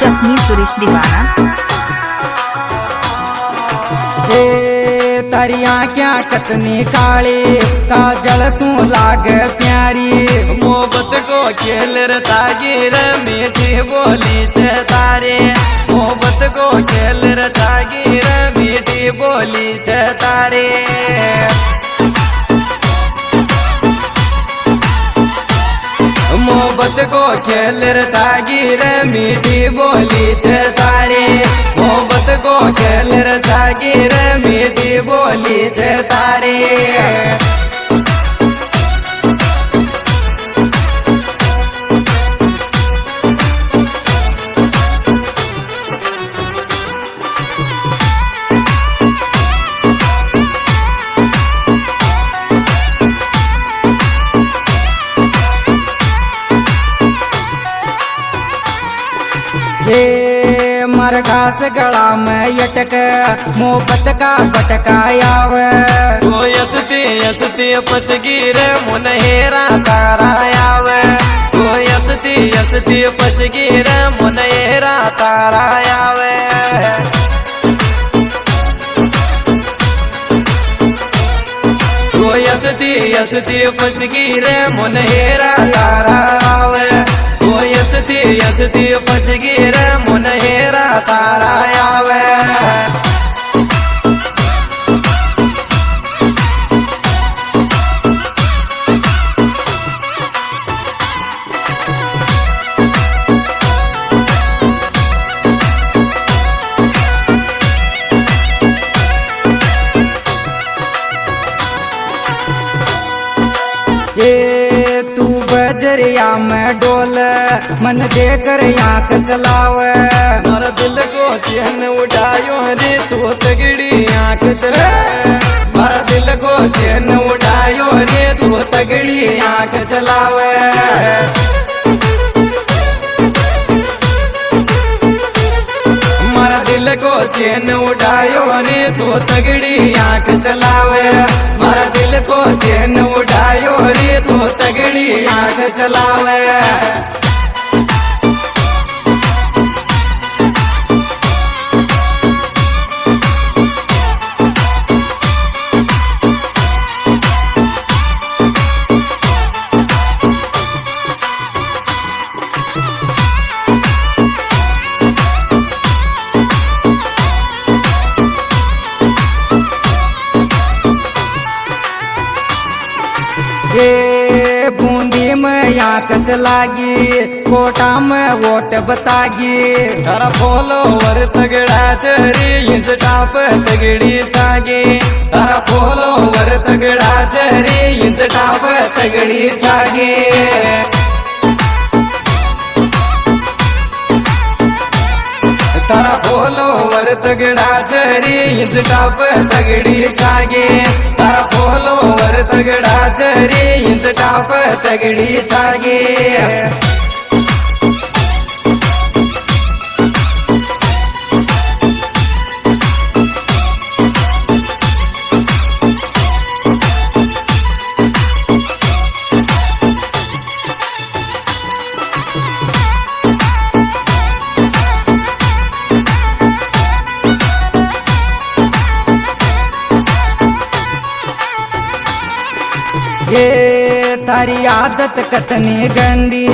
जखमी सुरेश दीवाना। तारी आँख्या कतनी काली काजल सू लाग प्यारी मोहब्बत को खेल रतागीर मीठी बोली छे तारे मोहब्बत को खेल रतागीर मीठी बोली छे तारे मोहब्बत को खेल रतागीर मीठी बोली छे तारे मोहब्बत को खेल रतागीर मीठी बोली छे तारे ये मर घास गला में यटक मोहब्बत का बटका आवे तो यसती यसती पसगीर मुनहेरा तारा आवे तो यसती यसती पसगीर मुनहेरा तारा आवे तो यसती यसती पसगीर मुनहेरा तारा आवे यसती यसती पसगीर मुनहेरा तारा आवे ये तू बजरिया में डोल मन देकर आँख चलावे मारा दिल को चैन उठायो रे तू तगड़ी आँख चलावे मारा दिल को चैन उठायो रे तू तगड़ी आँख चलावे मारा दिल को चैन उठायो रे तू तगड़ी आँख चलावे मारा दिल को चैन उठायो रे तू तगड़ी आँख चलावे ये बूंदी में आँख चलागी कोटा में वोट बतागी तारा फॉलोवर तगड़ा चरी इंस्टा पे तगड़ी छागी तारा फॉलोवर तगड़ा चरी इंस्टा पे तगड़ी छागी तारा फॉलोवर तगड़ा चरी इंस्टा पे तगड़ी छागी तारा फॉलोवर तगड़ा चरी इंस्टा पे तगड़ी छागी ये तारी आदत कतनी गंदी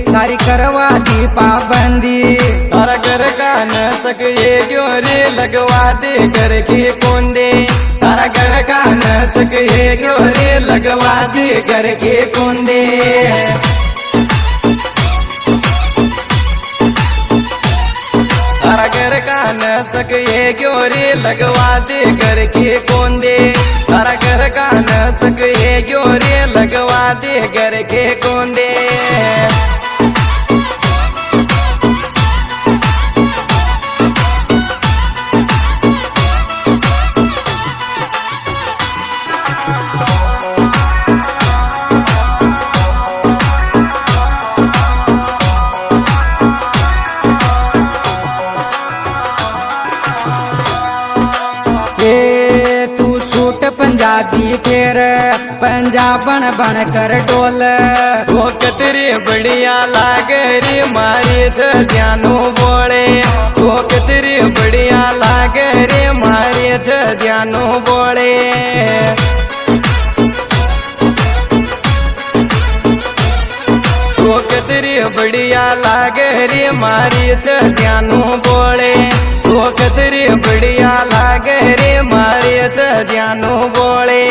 तारी करवा दी पाबंदी तारा घर का न सके क्यों रे लगवा दे घर की कोंदे तारा घर का न सके क्यों रे लगवा दे घर के कोंदे तारा घर का न सके क्यों रे लगवा दे घर के कोंदे तारा घर का न सके क्यों रे लगवा दे घर के कोंदे पंजाबी फेर पंजाबन बन कर डोल वो कतरी बढ़िया लागे री मारी ध्यानो बोले છે જ્યાંનું બોળે તો કતરી બઢિયા લાગે રે મારી છે જ્યાંનું બોળે તો કતરી બઢિયા લાગે રે મારી છે જ્યાંનું બોળે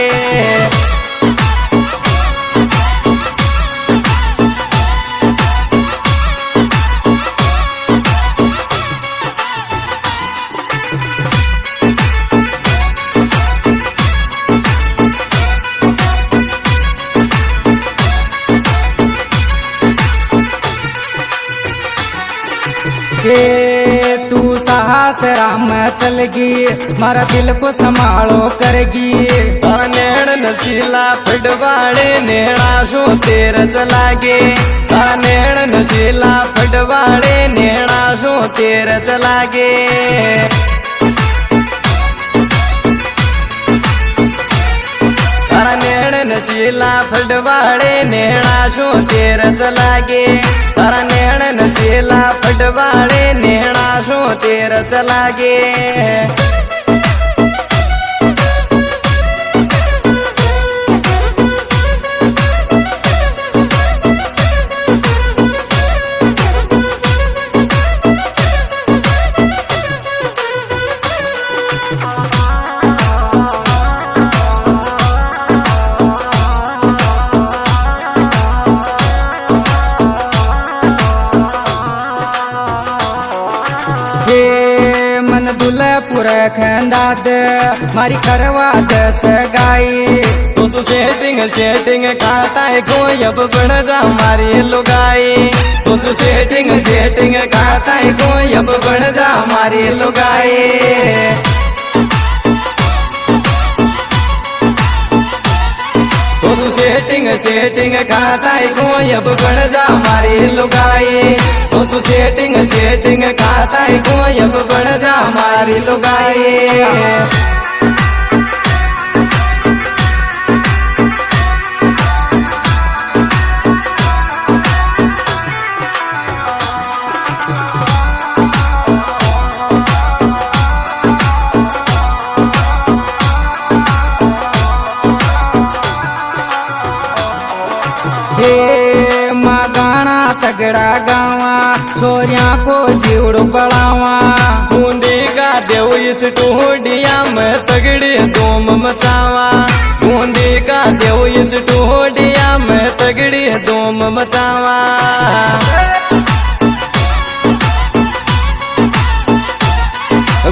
के तू साहस राम चलगी मारा दिल को संभालो करगी तारा नैण नशीला फटवाड़े नेड़ा शो तेर चलागे तारा नैण नशीला फटवाड़े नेड़ा शो तेर चलागे तारा नैण नशीला फटवाड़े नेड़ा शो तेर चलागे तारा नैण नशीला फटवाड़े नेड़ा शो तेर चलागे मन दुलपुर खंदाद मारी करवा दस गाई तो सेटिंग सेटिंग खाता है कोई अब बन जा मारी लुगाई तो सेटिंग सेटिंग खाता है कोई अब बन जा मारी लुगाई तो सेटिंग सेटिंग खाता है कोई अब बन जा मारी लुगाई तो सेटिंग सेटिंग खाता है कोई अब बन जा मारी लुगाई माँ गाना तगड़ा गावा छोरिया को जीवड़ बढ़ावा बूंदी का देव इस टूडिया में तगड़ी धूम मचावा बूंदी का देव इस टूडिया में तगड़ी धूम मचावा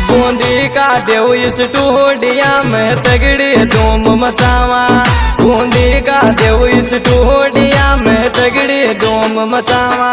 बूंदी का देव इस टूडिया में तगड़ी धूम मचावा बूंदी का देव इस टूडिया में तगड़ी धूम मचावा